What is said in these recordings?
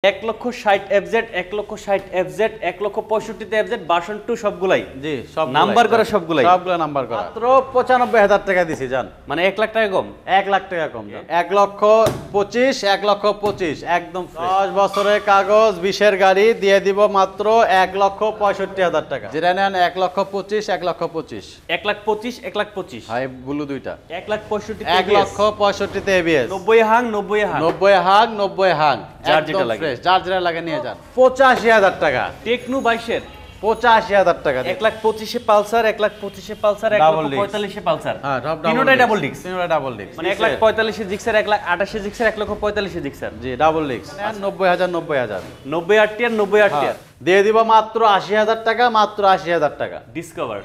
1,60,000 1,60,000 1,65,000 version 2 সবগুলাই জি সব number করা সবগুলাই সবগুলো নাম্বার করা মাত্র 95,000 টাকা দিছি জান মানে 1 লাখ টাকা কম 1 লাখ টাকা কম জান 1,25,000 একদম 10 বছরের কাগজ 20 এর গাড়ি দিয়ে দিব মাত্র 1,65,000 টাকা যেটা নেন 1,25,000 1,25,000 1,25,000 1,25,000 ভাই ব্লু দুইটা 1,65,000 1,65,000 তে এবিএস 90 হাং 90 হাং 90 হাং 90 হাং যার যেটা লাগে যার যেটা লাগে নিয়ে যান 85,000 টাকা টেকনো 22 এর 85,000 টাকা 1,25,000 এ পালসার 1,25,000 এ পালসার 1,45,000 এ পালসার হ্যাঁ তিনটাই ডাবল ডিস্ক তিনটা ডাবল ডিস্ক মানে 1,45,000 এ জিক্সার 1,28,000 এ জিক্সার 1,45,000 এ জিক্সার জি ডাবল ডিস্ক 90,000 90,000 90 আরটিআর 90 আরটিআর দিয়ে দিব মাত্র 80,000 টাকা মাত্র 80,000 টাকা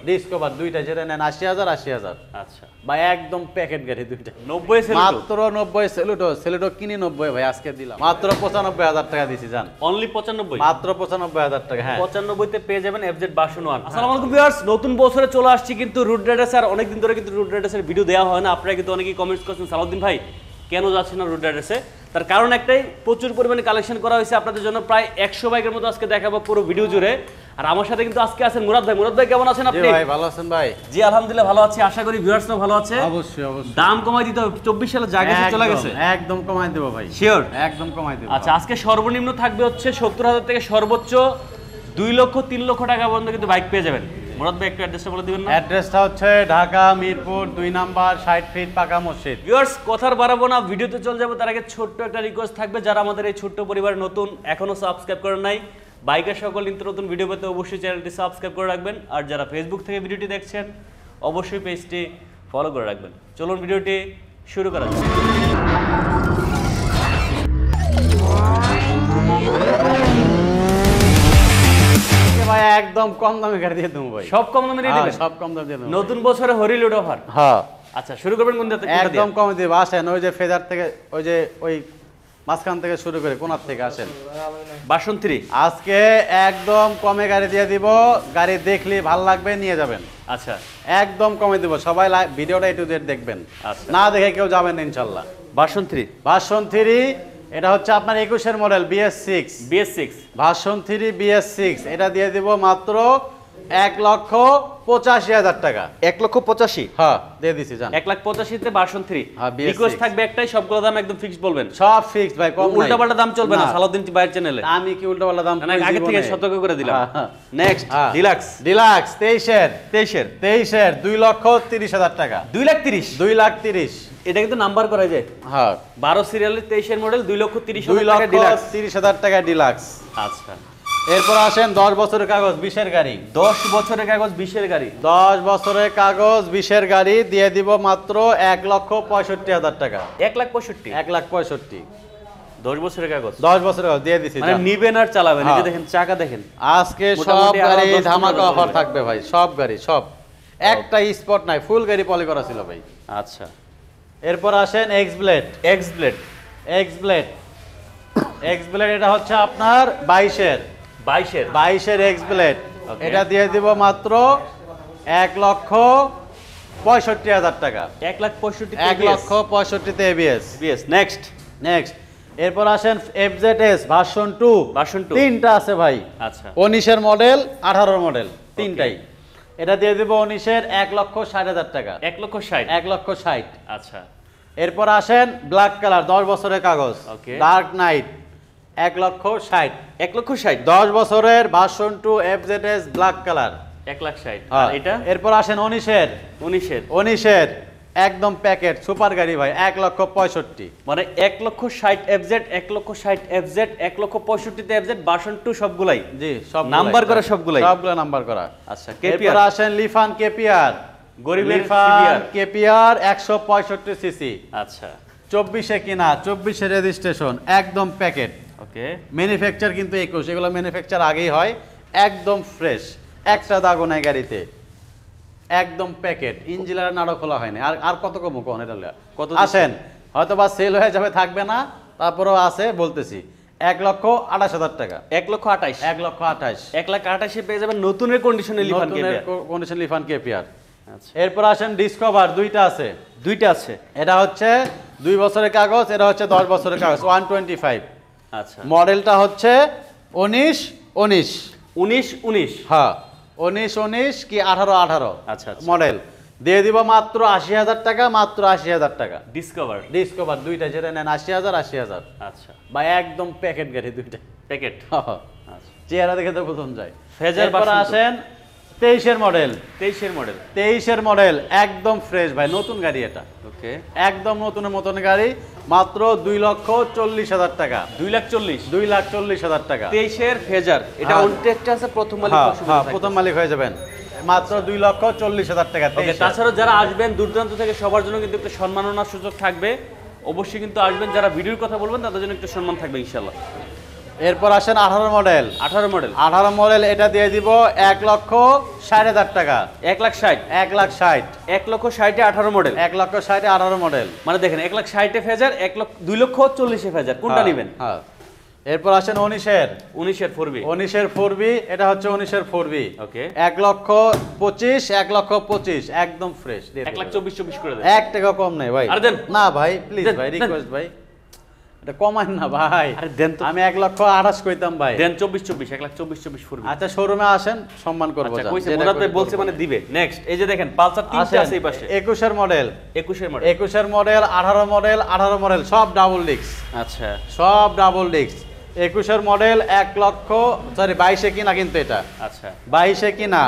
ডিসকভার দুইটা যেটা নেন 80,000 80,000 আচ্ছা ভাই একদম প্যাকেট গাড়ি দুইটা 90 সেলুটো মাত্র 90 সেলুটো কিনি 90 ভাই আজকে দিলাম মাত্র 95,000 টাকা দিছি জান অনলি 95 মাত্র 95,000 টাকা হ্যাঁ 95 তে পেয়ে যাবেন এফজেড ভার্সন 1 আসসালামু আলাইকুম ভিউয়ার্স নতুন বছরে চলে আসছি কিন্তু রুট রাইডার্স আর অনেক দিন ধরে কিন্তু রুট রাইডার্সের ভিডিও দেওয়া হয় না আপনারা কিন্তু অনেকেই কমেন্টস করছেন সালাউদ্দিন ভাই কেন যাচ্ছে না রুট রাইডার্সে তার কারণ একটাই প্রচুর পরিমাণে কালেকশন করা হয়েছে আপনাদের জন্য প্রায় 100 বাইকের মতো আজকে দেখাবো পুরো ভিডিও জুড়ে আর আমার সাথে কিন্তু আজকে আছেন মুরাদ ভাই কেমন আছেন আপনি জি ভাই ভালো আছেন ভাই জি আলহামদুলিল্লাহ ভালো আছি আশা করি ভিউয়ার্সরাও ভালো আছে অবশ্যই দাম কমাই দিতে হবে 24 সালে জায়গা চলে গেছে একদম কমাই দেব ভাই শিওর একদম কমাই দেব আচ্ছা আজকে সর্বনিম্ন থাকবে হচ্ছে 70,000 থেকে সর্বোচ্চ 2 লক্ষ 3 লক্ষ টাকা পর্যন্ত কিন্তু বাইক পেয়ে যাবেন মুরাদ ভাই একটু অ্যাড্রেসটা বলে দিবেন না অ্যাড্রেসটা হচ্ছে ঢাকা মিরপুর 2 নাম্বার 60 ফিট পাকা মসজিদ ভিউয়ার্স কথার বাড়াবো না ভিডিওতে চলে যাবো তার আগে ছোট্ট একটা রিকোয়েস্ট থাকবে যারা আমাদের এই ছোট্ট পরিবার নতুন এখনো সাবস্ক্রাইব করেন নাই বাইকের সকল নিত্য নতুন ভিডিও পেতে অবশ্যই চ্যানেলটি সাবস্ক্রাইব করে রাখবেন আর যারা ফেসবুক থেকে ভিডিওটি দেখছেন অবশ্যই পেজটি ফলো করে রাখবেন চলুন ভিডিওটি শুরু করা যাক ভাই একদম কম দামে গাড়ি দিয়ে দেবো ভাই সব কম দামে দিয়ে দিবেন সব কম দামে দিয়ে দেবো নতুন বছরে হরিলোড অফার হ্যাঁ আচ্ছা শুরু করবেন কোন দিকে একদম কম দিব আসেন ওই যে ফেজার থেকে ওই মাঝখান থেকে শুরু করে কোনার থেকে আসেন ভার্সন 3 আজকে একদম কমে গাড়ি দিয়ে দিব গাড়ি দেখলে ভালো লাগবে নিয়ে যাবেন আচ্ছা একদম কমে দিব সবাই ভিডিওটা একটু দেখবেন আচ্ছা না দেখে কেউ যাবেন না ইনশাল্লাহ ভার্সন 3 ভার্সন 3 এটা হচ্ছে আপনার 21 এর মডেল BS6 ভার্সন 3 BS6 এটা দিয়ে দিব মাত্র 1,85,000 টাকা 1,85,000 হ্যাঁ দিয়ে দিছি জান 1,85,000 তে ভার্সন 3 হ্যাঁ, BS6 রিকোয়েস্ট থাকবে একটাই সবগুলো দাম একদম ফিক্সড বলবেন সব ফিক্সড ভাই কম নাই উল্টাপাল্টা দাম চলবে না সালাউদ্দিন ভাইয়ের চ্যানেলে আমি কি উল্টাপাল্টা দাম না আগে থেকে সতর্ক করে দিলাম হ্যাঁ। নেক্সট ডিলাক্স 23 এর 2,30,000 টাকা 2,30,000 2,30,000 এটা কিন্তু নাম্বার করা যায় হ্যাঁ 12 সিরিয়ালের 23 এর মডেল 2,30,000 টাকা ডিলাক্স 2,30,000 টাকা ডিলাক্স আচ্ছা এরপর আসেন 10 বছরের কাগজ 20 এর গাড়ি 10 বছরের কাগজ 20 এর গাড়ি 10 বছরের কাগজ 20 এর গাড়ি দিয়ে দিব মাত্র 1,65,000 টাকা 1,65,000 1,65,000 10 বছরের কাগজ 10 বছরের কাগজ দিয়ে দিছি মানে নিবেন আর চালাবেন এই যে দেখেন চাকা দেখেন আজকে সব মোটামুটি গাড়ি আরো 10 ধামাকা অফার থাকবে ভাই সব গাড়ি সব একটা স্পট নাই ফুল গাড়ি পলি করা ছিল ভাই আচ্ছা এরপর আসেন এক্স ব্লেড এটা হচ্ছে আপনার 22 এর এক্স ব্লেড এটা দিয়ে দিব মাত্র 1,65,000 টাকা 1,65,000 তে এবিএস নেক্সট এরপর আসেন FZS ভার্সন 2 তিনটা আছে ভাই আচ্ছা 19 এর মডেল 18 এর মডেল তিনটাই এটা দিয়ে দিব 19 এর 1,60,000 টাকা 1,60,000 আচ্ছা এরপর আসেন ব্ল্যাক কালার 10 বছরের কাগজ ডার্ক নাইট 1,60,000 10 বছরের ভার্সন 2 FZS ব্ল্যাক কালার 1,60,000 আর এটা এরপর আসেন 19 এর একদম প্যাকেট সুপার গাড়ি ভাই 1,65,000 মানে 1,60,000 1,60,000 1,65,000 তে FZ ভার্সন 2 সবগুলাই জি সব নাম্বার করা সবগুলো নাম্বার করা আচ্ছা এরপর আসেন লিফান কেপিআর গরিবের কেপিআর 165 সিসি আচ্ছা 24 এ কিনা 24 এর রেজিস্ট্রেশন একদম প্যাকেট ওকে ম্যানুফ্যাকচার কিন্তু 21 এগুলো ম্যানুফ্যাকচার আগেই হয় একদম ফ্রেশ একটা দাগও নাই গাড়িতে একদম প্যাকেট ইঞ্জিলার নাড়া খোলা হয়নি আর কত কম কোন এটা কত আসেন হয়তো বা সেল হয়ে যাবে থাকবে না তারপরেও আছে বলতেছি 1,28,000 টাকা 1,28,000 1,28,000 পেয়ে যাবেন নতুনের কন্ডিশনে লিফান কেপিআর আচ্ছা এরপর আসেন ডিসকভার দুইটা আছে এটা হচ্ছে 2 বছরের কাগজ এটা হচ্ছে 10 বছরের কাগজ 125 আচ্ছা মডেলটা হচ্ছে 19 19 19 19 হ্যাঁ 19 19 কি 18 18 আচ্ছা আচ্ছা মডেল দিয়ে দিব মাত্র 80,000 টাকা, মাত্র 80,000 টাকা। ডিসকভার ডিসকভার দুইটা যেটা নেন 80,000 80,000। আচ্ছা বা একদম প্যাকেট গাড়ি দুইটা। প্যাকেট হ্যাঁ, আচ্ছা চেহারা দেখে তো বোঝন যায়। ফেজার এরপর বাসন্তী। আসেন 23 এর মডেল। 23 এর মডেল 23 এর মডেল একদম ফ্রেশ ভাই, নতুন গাড়ি এটা, ওকে একদম নতুনের মতন গাড়ি, মাত্র 2,40,000 টাকা। 2,40,000 2,40,000 টাকা। 23 এর ফেজার এটা হ্যাঁ। অনটেস্ট আছে প্রথম মালিক হ্যাঁ অসুবিধা হ্যাঁ থাকবে। প্রথম মালিক হয়ে যাবেন, মাত্র 2,40,000 টাকা। ওকে 23 তাছাড়াও যারা আসবেন দূর দূরান্ত থেকে সবার জন্য কিন্তু একটা সম্মাননার সুযোগ থাকবে, অবশ্যই কিন্তু আসবেন, যারা ভিডিওর কথা বলবেন তাদের জন্য একটু সম্মান থাকবে ইনশাআল্লাহ। এরপর আসেন 18 মডেল। 18 মডেল 18 মডেল এটা দিয়ে দিব 1,60,000 টাকা। 1,60,000 1,60,000 1,60,000 18 মডেল 1,60,000 18 মডেল। মানে দেখেন 1,60,000 ফেজার 2,40,000 ফেজার কোনটা নেবেন? হ্যাঁ। এরপর আসেন 19 এর 19 এর 4B 19 এর 4B, এটা হচ্ছে 19 এর 4B। ওকে 1,25,000 1,25,000 একদম ফ্রেশ। 1,24,000 করে দেন। 1 টাকা কম নেই ভাই। আরে দেন। না ভাই প্লিজ দেন, ভাই, দেন। রিকোয়েস্ট ভাই, এটা কমান না ভাই। আরে দেন তো। আমি 1,28,000 কইতাম ভাই। দেন 24,000 1,24,000 4B। আচ্ছা শোরুমে আসেন, সম্মান করব। আচ্ছা কইছে মুরাদ ভাই বলছে মানে দিবে। নেক্সট এই যে দেখেন পালসার তিনটা আছে এই পাশে। 21 এর মডেল 21 এর মডেল 21 এর মডেল 18 মডেল 18 মডেল সব ডাবল ডিস্ক, আচ্ছা সব ডাবল ডিস্ক। 21 এর মডেল 22 কিনা, কিন্তু এটা আচ্ছা 22 কিনা,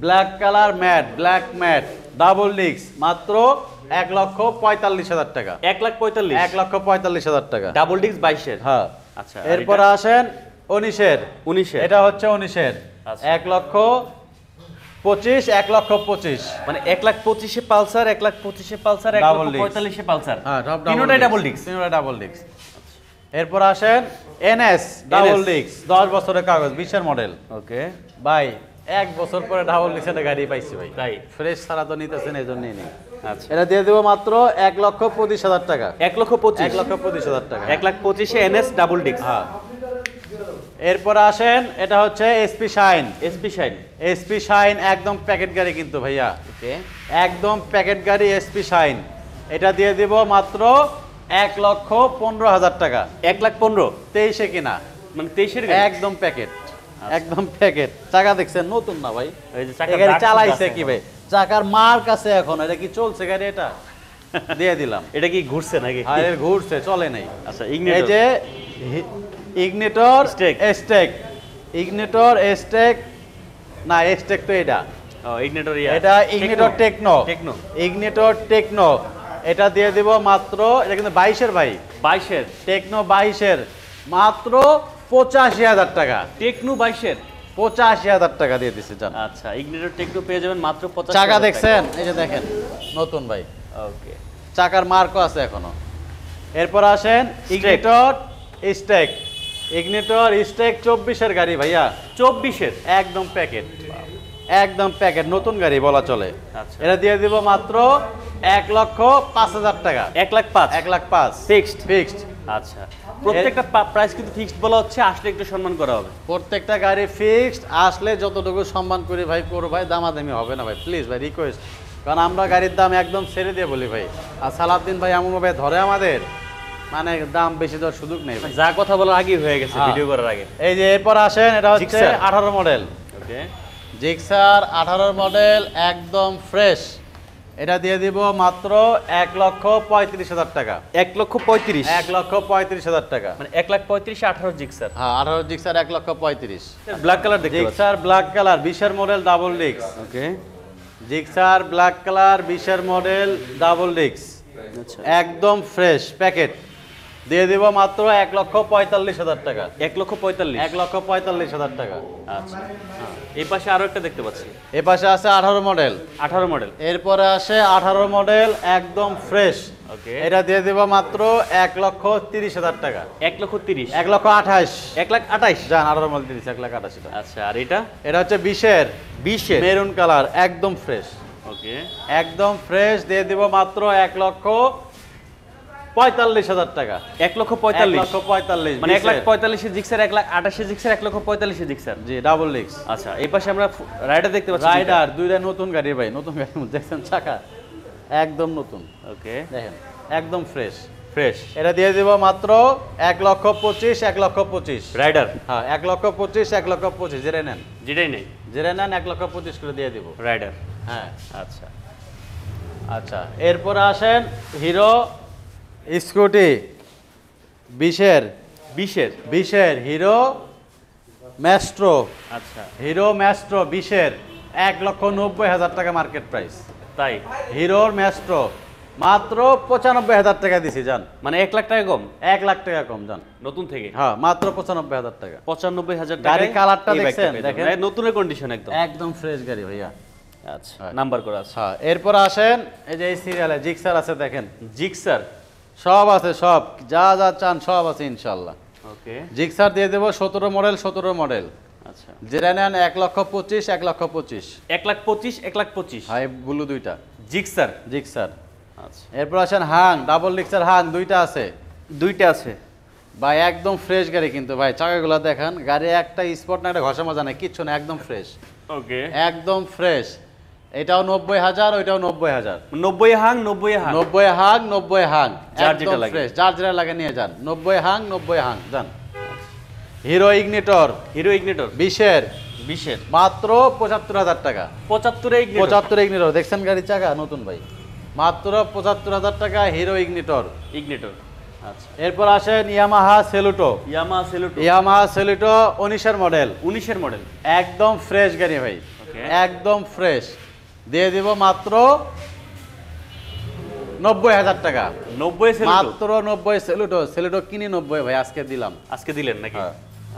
black colour matte, black mat double disc, মাত্র 1,45,000 টাকা। 1,45,000 1,45,000 টাকা। ডাবল ডিস্ক 22 এর হ্যাঁ। আচ্ছা এরপর আসেন 19 এর 19 এর এটা হচ্ছে 19 এর আচ্ছা। 1,25,000 1,25,000 মানে 1,25,000 Pulsar 1,25,000 Pulsar Double disc। 1,45,000 Pulsar হ্যাঁ সব তিনটাই ডাবল ডিস্ক তিনটা ডাবল ডিস্ক। এরপর আসেন এনএস ডাবল ডিস্ক 10 বছরের কাগজ 20 এর মডেল। ওকে ভাই 1 বছর পরে ডাবল ডিস্কের গাড়ি পাইছি ভাই, তাই ফ্রেশ ছাড়া তো নিতেছেন, এই জন্যই নেই। আচ্ছা এটা দিয়ে দেবো মাত্র 1,25,000 টাকা। 1,25,000 1,25,000 টাকা। 1,25,000 এনএস ডাবল ডিস্ক হ্যাঁ। এরপর আসেন এটা হচ্ছে SP shine. SP shine SP shine একদম প্যাকেট গাড়ি কিন্তু ভাইয়া, ওকে একদম প্যাকেট গাড়ি এসপি শাইন। এটা দিয়ে দিব মাত্র 1,15,000 টাকা। 1,15,000 23 কিনা, মানে 23 এর গাড়ি একদম প্যাকেট, একদম প্যাকেট। চাকা দেখছেন নতুন না ভাই, এই যে এই চাকার গাড়ি দাগ চালাইছে আছে। কি ভাই, চাকার মার্ক আছে এখন, এটা কি চলছে গাড়ি? এটা দিয়ে দিলাম। এটা কি ঘুরছে নাকি? আর এর ঘুরছে, চলে নাই। আচ্ছা এই ইগনিটর যে igniter Stake। Stake, igniter stake না, স্টেক তো এটা, ও ইগনিটর এটা igniter techno, techno igniter techno. এটা দিয়ে দিব মাত্র, এটা কিন্তু 22 এর ভাই, 22 এর টেকনো 22 এর, মাত্র 85,000 টাকা। টেকনো 22 এর 85,000 টাকা দিয়ে দিচ্ছে জান। আচ্ছা ইগনিটর টেকনো পেয়ে যাবেন মাত্র 50 চাকা দেখছেন, এই যে দেখেন নতুন ভাই, ওকে চাকার মার্কও আছে এখনো। এরপর আসেন ইগনিটর স্টেক, ইগনিটর স্টেক 24 এর গাড়ি ভাইয়া, 24 এর একদম প্যাকেট, একদম প্যাকেট, নতুন গাড়ি বলা চলে। আচ্ছা এটা দিয়ে দিব মাত্র 1,05,000 টাকা। 1,05,000 1,05,000 ফিক্সড ফিক্সড। আচ্ছা প্রত্যেকটা প্রাইস কিন্তু ফিক্সড বলা হচ্ছে, আসলে একটু সম্মান করা হবে। প্রত্যেকটা গাড়ি ফিক্সড, আসলে যতটুকু সম্মান করি ভাই করো ভাই, দামাদামি হবে না ভাই, প্লিজ ভাই রিকোয়েস্ট, কারণ আমরা গাড়ির দাম একদম ছেড়ে দিয়ে বলি ভাই। আর সালাউদ্দিন ভাই এমন ভাবে ধরে আমাদের, মানে দাম বেশি দেওয়ার সুযোগ নেই ভাই। যা কথা বলার আগেই হয়ে গেছে হ্যাঁ। ভিডিও করার আগে। এই যে এরপর আসেন এটা হচ্ছে জিক্সার। 18 মডেল, ওকে জিক্সার 18 মডেল একদম ফ্রেশ। এটা দিয়ে দিব মাত্র 1,35,000 টাকা। 1,35,000 1,35,000 টাকা। মানে 1,35,000 18 জিক্সার হ্যাঁ 18 জিক্সার 1,35,000। ব্ল্যাক কালার দেখতে পাচ্ছি। জিক্সার ব্ল্যাক কালার 20 এর মডেল ডাবল ডিস্ক। ওকে জিক্সার ব্ল্যাক কালার 20 এর মডেল ডাবল ডিস্ক, আচ্ছা একদম ফ্রেশ প্যাকেট। দিয়ে দিব মাত্র 1,45,000 টাকা। 1,45,000 1,45,000 টাকা। আচ্ছা এই পাশে আরো একটা দেখতে পাচ্ছি এ পাশে আছে 18 মডেল। 18 মডেল এরপরে আসে 18 মডেল একদম ফ্রেশ। ওকে এটা দিয়ে দিব মাত্র 1,30,000 টাকা। 1,30,000 1,28,000 1,28,000 জান, 18 মডেল 30 1,28,000 টাকা। আচ্ছা আর এটা এটা হচ্ছে 20 এর 20 এর মেরুন কালার একদম ফ্রেশ, ওকে একদম ফ্রেশ। দিয়ে দিব মাত্র 1,45,000 টাকা। 1,45,000 1,45,000 মানে 1,45,000 জিক্সার 1,28,000 জিক্সার 1,45,000 জিক্সার। জি ডাবল ডিস্ক আচ্ছা এই পাশে আমরা রাইডার দেখতে পাচ্ছি রাইডার, দুইটা নতুন গাড়ি ভাই, নতুন গাড়ি দেখছেন চাকা একদম নতুন, ওকে দেখেন একদম ফ্রেশ। ফ্রেশ। এটা দিয়ে দিব মাত্র 1,25,000, 1,25,000 রাইডার। হ্যাঁ 1,25,000, 1,25,000 জেরে নেন, যেটাই নেই জেরে নেন 1,25,000 করে দিয়ে দিব। রাইডার। হ্যাঁ আচ্ছা আচ্ছা, এরপরে আসেন হিরো স্কুটি 20-এর 20-এর হিরো ম্যাস্ট্রো, আচ্ছা হিরো ম্যাস্ট্রো 20-এর 1,90,000 টাকা মার্কেট প্রাইস। তাই হিরোর ম্যাস্ট্রো মাত্র 95,000 টাকা দিছি যান, মানে 1 লাখ টাকা কম 1 লাখ টাকা কম যান। নতুন থেকে হ্যাঁ মাত্র 95,000 টাকা। 95,000 টাকা। গাড়ির কালারটা দেখছেন, দেখেন নতুনের কন্ডিশন একদম একদম ফ্রেশ গাড়ি ভাইয়া। আচ্ছা নাম্বার করা আছে। হ্যাঁ এরপর আসেন এই যে এই সিরিয়ালে জিক্সার আছে, দেখেন জিক্সার। সব আছে, সব যা যা চান সব আছে ইনশাল্লাহ। ওকে জিক্সার দিয়ে দেবো 17 মডেল, 17 মডেল। আচ্ছা যেটা নেন 1,25,000, 1,25,000। 1,25,000, 1,25,000 হাই ব্লু দুইটা জিক্সার। জিক্সার। আচ্ছা এরপর আসেন হাং, ডাবল ডিক্সার হাং দুইটা আছে দুইটা আছে ভাই, একদম ফ্রেশ গাড়ি কিন্তু ভাই। চাকাগুলো দেখেন, গাড়ি একটা স্পট না, একটা ঘষা মজা নেই, কিচ্ছু না, একদম ফ্রেশ, ওকে একদম ফ্রেশ। এটাও 90,000, ওইটাও 90,000। 90 হাং 90 হাং 90 হাং, 90 হাং, যার একদম যেটা লাগে। ফ্রেশ, যার যেটা লাগে নিয়ে যান। 90 হাং, 90 হাং যান। হিরো ইগনিটর হিরো ইগনিটর 20-এর 20-এর মাত্র 75,000 টাকা। 75 ইগনিটর 75 ইগনিটর দেখছেন গাড়ি চাকা নতুন ভাই, মাত্র 75,000 টাকা হিরো ইগনিটর। ইগনিটর। আচ্ছা এরপর আসেন Yamaha Saluto, Yamaha Saluto Yamaha Saluto 19-এর মডেল, 19-এর মডেল। একদম ফ্রেশ গাড়ি ভাই, ওকে একদম ফ্রেশ। দিয়ে দিব মাত্র 90,000 টাকা। 90 সেলুটো মাত্র 90 সেলুটো, সেলুটো কিনি 90 ভাই, আজকে দিলাম। আজকে দিলেন নাকি? হ্যাঁ।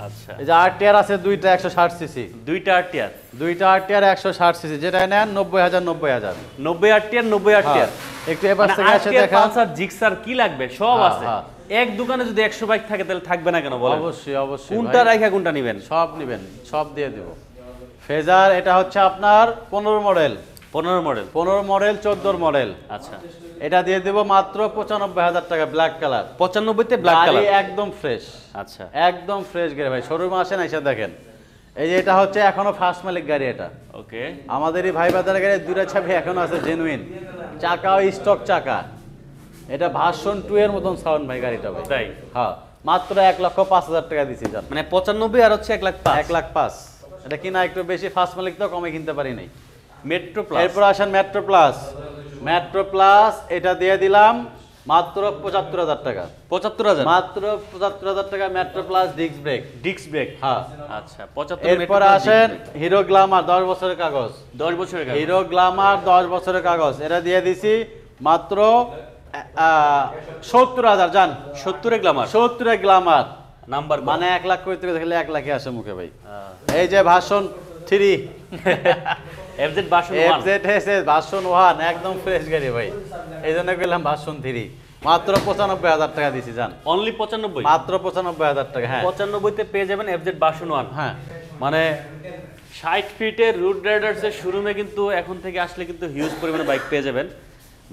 আচ্ছা এই যে আরটিআর আছে দুইটা 160 সিসি, দুইটা আরটিআর দুইটা আরটিআর 160 সিসি, যেটা নেন 90,000, 90,000। 90 আরটিআর 90 আরটিআর। একটু এবার মানে থেকে এসে আজকের দেখা। পালসার জিক্সার কি লাগবে সব হ্যাঁ, আছে। হ্যাঁ। এক দোকানে যদি 100 বাইক থাকে তাহলে থাকবে না কেন বলেন? অবশ্যই অবশ্যই কোনটা ভাই। রাখা কোনটা নেবেন? সব নেবেন, সব দিয়ে দিব। ফেজার এটা হচ্ছে আপনার 15 মডেল, 15 মডেল। 15 model 14 model. আচ্ছা এটা দিয়ে দেব মাত্র 95,000 টাকা, ব্ল্যাক কালার। 95 তে ব্ল্যাক গাড়ি কালার। একদম ফ্রেশ, আচ্ছা একদম ফ্রেশ গাড়ি ভাই। শোরুমে আসেন, এসে দেখেন। এই যে এটা হচ্ছে এখনো ফার্স্ট মালিক গাড়ি, এটা ওকে আমাদেরই ভাই বাজারের গাড়ি, দুইটা চাবি এখনো আছে জেনুইন, চাকাও স্টক চাকা। এটা ভার্সন 2 এর মতন সাউন্ড ভাই গাড়িটা ভাই। তাই হ্যাঁ মাত্র 1,05,000 টাকা দিছি জান। মানে 95 আর হচ্ছে 1 লাখ 5। 1,05,000 এটা কিনা একটু বেশি, ফার্স্ট মালিক তো কমে কিনতে পারি নাই। Metro plus. এরপর আসেন মেট্রো প্লাস, মেট্রো প্লাস এটা দিয়ে দিলাম মাত্র 75,000 টাকা। 75,000 মাত্র 75,000 টাকা metro plus disc brake. Disc brake. হ্যাঁ আচ্ছা 75 এরপর আসেন হিরো গ্ল্যামার 10 বছরের কাগজ, 10 বছরের কাগজ। হিরো গ্ল্যামার 10 বছরের কাগজ, এটা দিয়ে দিছি মাত্র 70,000 জান। 70 এ গ্ল্যামার। 70 এ গ্ল্যামার নাম্বার মানে 1 লাখ কইতে দেখলে 1 লাখই আসে মুখে ভাই। এই যে ভার্সন 3 এফজেড ভার্সন 1। এফজেড এসে ভার্সন 1 একদম ফ্রেশ গাড়ি ভাই, এই জন্য কইলাম ভার্সন 3। মাত্র 95,000 টাকা দিছি জান। অনলি 95। মাত্র 95,000 টাকা। হ্যাঁ 95 তে পেয়ে যাবেন এফজেড ভার্সন 1। হ্যাঁ মানে 60 ফিটের রুট রাইডার্স এর শোরুমে কিন্তু এখন থেকে আসলে কিন্তু হিউজ পরিমাণে বাইক পেয়ে যাবেন।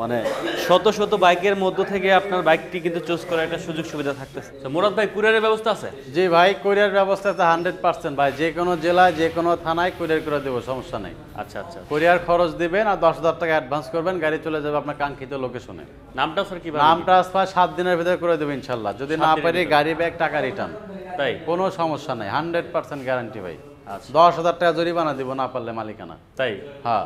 মানে শত শত বাইকের মধ্য থেকে আপনার বাইকটি কিন্তু চুজ করার একটা সুযোগ সুবিধা থাকতেছে। তো মুরাদ ভাই কুরিয়ারের ব্যবস্থা আছে? জি ভাই, কুরিয়ার ব্যবস্থা তো 100% ভাই, যে কোনো জেলায় যে কোনো থানায় কুরিয়ার করে দেবো, সমস্যা নেই। আচ্ছা আচ্ছা কুরিয়ার খরচ দিবেন আর 10,000 টাকা অ্যাডভান্স করবেন, গাড়ি চলে যাবে আপনার কাঙ্ক্ষিত লোকেশনে। নামটা স্যার কি? নাম ট্রান্সফার 7 দিনের ভিতরে করে দেবো ইনশাল্লাহ। যদি 7 না দিনের পারি ভিতরে? গাড়ি ব্যাগ টাকা রিটার্ন, তাই কোনো সমস্যা নেই, 100% গ্যারান্টি ভাই। আচ্ছা 10,000 টাকা জরিমানা দিব না পারলে মালিকানা। তাই হ্যাঁ,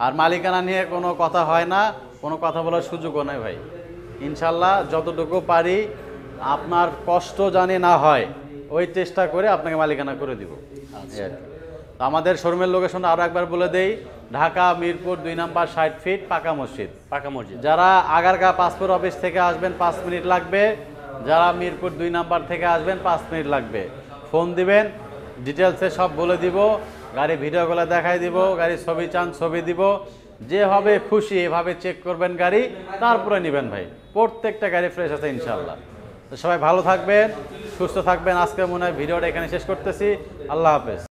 আর মালিকানা নিয়ে কোনো কথা হয় না, কোনো কথা বলার সুযোগও নেই ভাই। ইনশাল্লাহ যতটুকু পারি আপনার কষ্ট জানি না হয় ওই চেষ্টা করে আপনাকে মালিকানা করে দিব। এই আর কি। তো আমাদের শোরুমের লোকেশন আরও একবার বলে দেই, ঢাকা মিরপুর 2 নাম্বার 60 ফিট পাকা মসজিদ। পাকা মসজিদ। যারা আগারগাঁ পাসপোর্ট অফিস থেকে আসবেন 5 মিনিট লাগবে, যারা মিরপুর 2 নাম্বার থেকে আসবেন 5 মিনিট লাগবে। ফোন দিবেন, ডিটেলসে সব বলে দিব, গাড়ি ভিডিও করে দেখাই দিব, গাড়ির ছবি চান ছবি দিব, যে হবে খুশি এভাবে চেক করবেন গাড়ি, তারপরে নেবেন ভাই। প্রত্যেকটা গাড়ি ফ্রেশ আছে ইনশাল্লাহ। তো সবাই ভালো থাকবেন, সুস্থ থাকবেন। আজকে মনে হয় ভিডিওটা এখানে শেষ করতেছি। আল্লাহ হাফেজ।